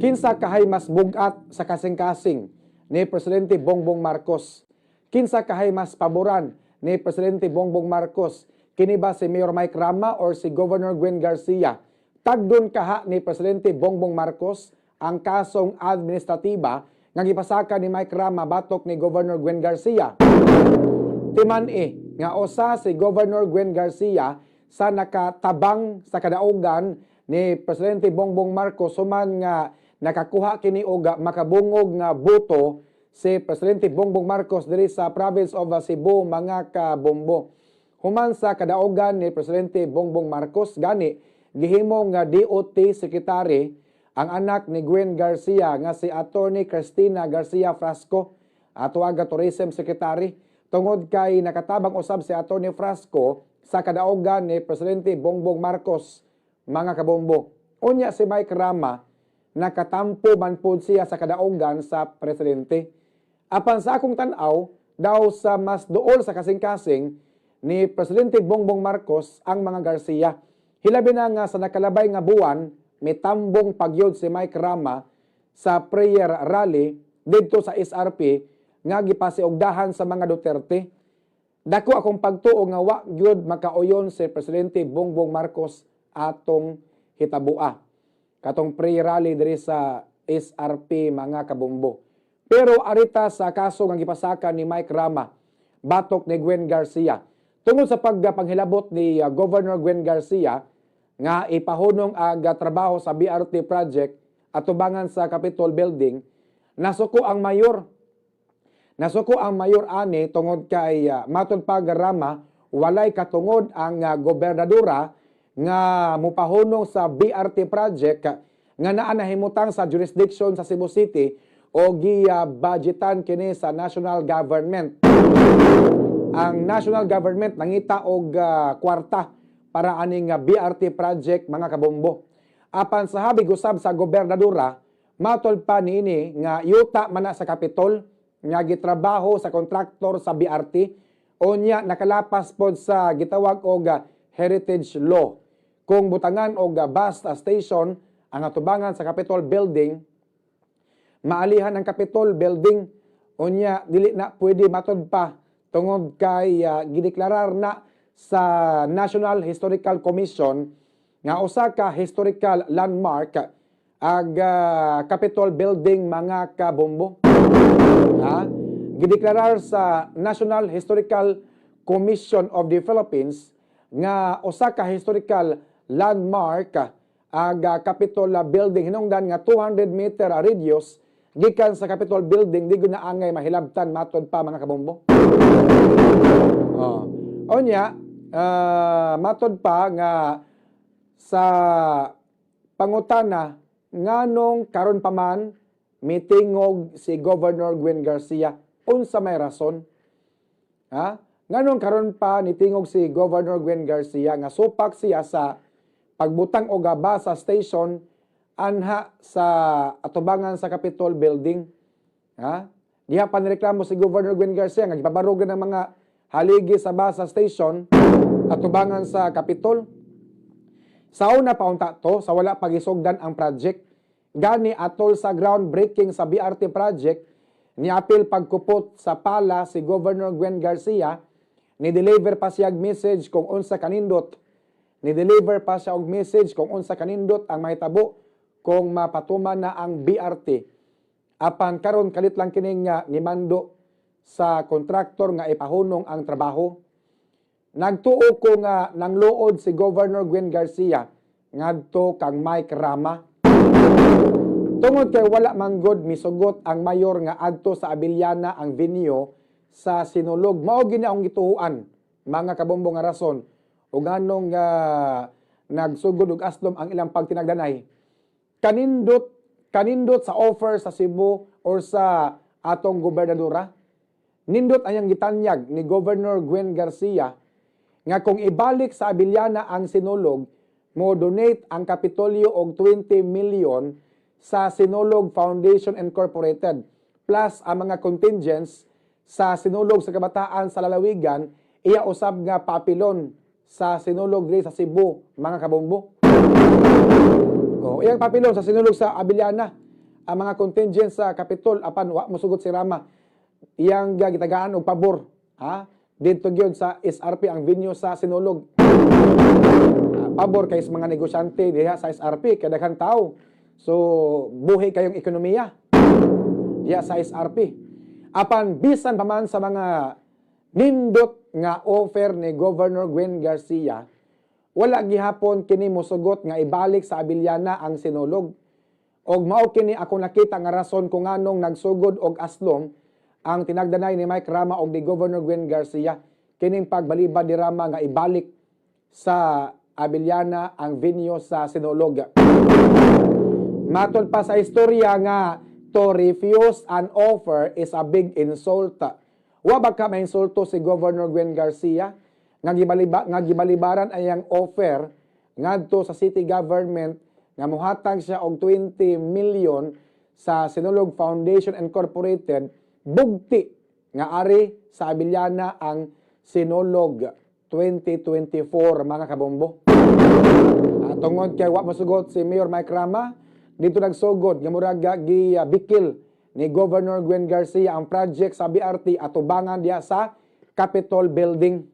Kinsa kahay mas bugat sa kasing-kasing ni Presidente Bongbong Marcos? Kinsa kahay mas paboran ni Presidente Bongbong Marcos? Kini ba si Mayor Mike Rama or si Governor Gwen Garcia? Tagdon kaha ni Presidente Bongbong Marcos ang kasong administratiba nga gipasaka ni Mike Rama batok ni Governor Gwen Garcia. Timan-e nga usa si Governor Gwen Garcia sa nakatabang sa kadaugan ni Presidente Bongbong Marcos human nga nakakuha kini og makabungog nga boto si Presidente Bongbong Marcos diri sa province of Cebu, mga kabombo. Human sa kadaugan ni Presidente Bongbong Marcos gani gihimo nga DOT Secretary ang anak ni Gwen Garcia nga si Attorney Cristina Garcia Frasco, atuaga Tourism Secretary, tungod kay nakatabang usab si Attorney Frasco sa kadaugan ni Presidente Bongbong Marcos, mga kabombo. Unya si Mike Rama nakatampo man pud siya sa kadaugan sa presidente. Apan sa akong tan-aw daw sa mas duol sa kasing-kasing ni Presidente Bongbong Marcos ang mga Garcia. Hilabi na nga sa nakalabay nga buwan, may tambong pagyod si Mike Rama sa prayer rally didto sa SRP nga gipasiugdahan sa mga Duterte. Dako akong pagtuo nga wa gyud makauyon si Presidente Bongbong Marcos atong hitabua. Katong prayer rally diri sa SRP, mga kabombo. Pero arita sa kaso nga gipasaka ni Mike Rama batok ni Gwen Garcia. Tungod sa pagpanghilabot ni Governor Gwen Garcia nga ipahunong ang trabaho sa BRT project at tubangan sa Capitol Building, nasuko ang mayor. Nasuko ang mayor ani tungod kay matod pa Rama walay katungod ang gobernadora nga mupahunong sa BRT project nga naa nahimutang sa jurisdiction sa Cebu City o budgetan kini sa national government. Ang national government nangita og kwarta para aning BRT project, mga kabombo. Apan sa habig usab sa gobernadora, matol pa niini nga yuta man sa Capitol nga gitrabaho sa kontraktor sa BRT unya nakalapas pod sa gitawag og heritage law. Kung butangan og bus station ang atubangan sa Capitol Building, maalihan ang Capitol Building unya dili na pwede matod pa tungod kay gideklarar na sa National Historical Commission nga usa ka historical landmark ag Capitol Building, mga kabombo. Gideklarar sa National Historical Commission of the Philippines nga usa ka historical landmark ag Capitol Building hinungdan nga 200-meter radius gikan sa Capitol Building di na angay mahilabtan matod pa, mga kabombo. Onya matod pa nga sa pangutana nganong karon pa man mitingog si Governor Gwen Garcia, unsa may rason? Nganong karon pa nitingog si Governor Gwen Garcia nga supak siya sa pagbutang og bus sa station anha sa atubangan sa Capitol Building. Diha pa nireklamo si Governor Gwen Garcia nga gipabarugan ng mga haligi sa bus station atubangan sa Capitol. Sa una pa unta to, sa wala pagisugdan ang project, gani atol sa groundbreaking sa BRT project, niapil pagkupot sa pala si Governor Gwen Garcia, ni-deliver pa siya message kung unsa kanindot. Ni-deliver pa siya og message kung unsa kanindot ang mahitabo kung mapatuman na ang BRT. Apan karon kalit lang kining nimando sa kontraktor nga ipahunong ang trabaho. Nagtuo ko nga nangluod si Governor Gwen Garcia ngadto kang Mike Rama. Tungod kay wala man gud misugot ang mayor nga adto sa Abiliana ang venue sa Sinulog. Mao gini ang gituhuan, mga kabombo, nga rason ug anong nagsugod og aslom ang ilang pagtinagdanay. Kanindot sa offer sa Cebu or sa atong gobernadora. Nindot ayang gitanyag ni Governor Gwen Garcia nga kung ibalik sa Abiliana ang Sinulog, mo donate ang Kapitolyo og 20 million sa Sinulog Foundation Incorporated plus ang mga contingents sa Sinulog sa Kabataan sa Lalawigan, iya usab nga papilon sa Sinulog diri sa Cebu, mga kabombo. Iyang papilon sa Sinulog sa Abiliana ang mga contingent sa Capitol apan wa mosugot si Rama iyang gitagaan og pabor dito gyud sa SRP ang venue sa Sinulog. Pabor kay sa mga negosyante diha sa SRP kay daghang tao. So buhi kayong ekonomiya diha sa SRP. Apan bisan pa man sa mga nindot nga offer ni Governor Gwen Garcia, wala gihapon kini mosugot nga ibalik sa Abiliana ang Sinulog. Og mao kini ako nakita nga rason kung nganong nagsugod og aslom ang tinagdanay ni Mike Rama og ni Governor Gwen Garcia kining pagbalibad ni Rama nga ibalik sa Abiliana ang venue sa Sinulog. Matod pa sa istorya nga to refuse an offer is a big insult. Wa ba ka mainsulto si Governor Gwen Garcia nga gibalibaran ayang offer ngadto sa city government nga mohatag siya og 20 million sa Sinulog Foundation Incorporated bugti nga ari sa Abiliana ang Sinulog 2024 mga kabombo. Tungod kay wa mosugot si Mayor Mike Rama, dito nagsugod nga murag gibikil ni Governor Gwen Garcia ang project sa BRT atubangan diha sa Capitol Building.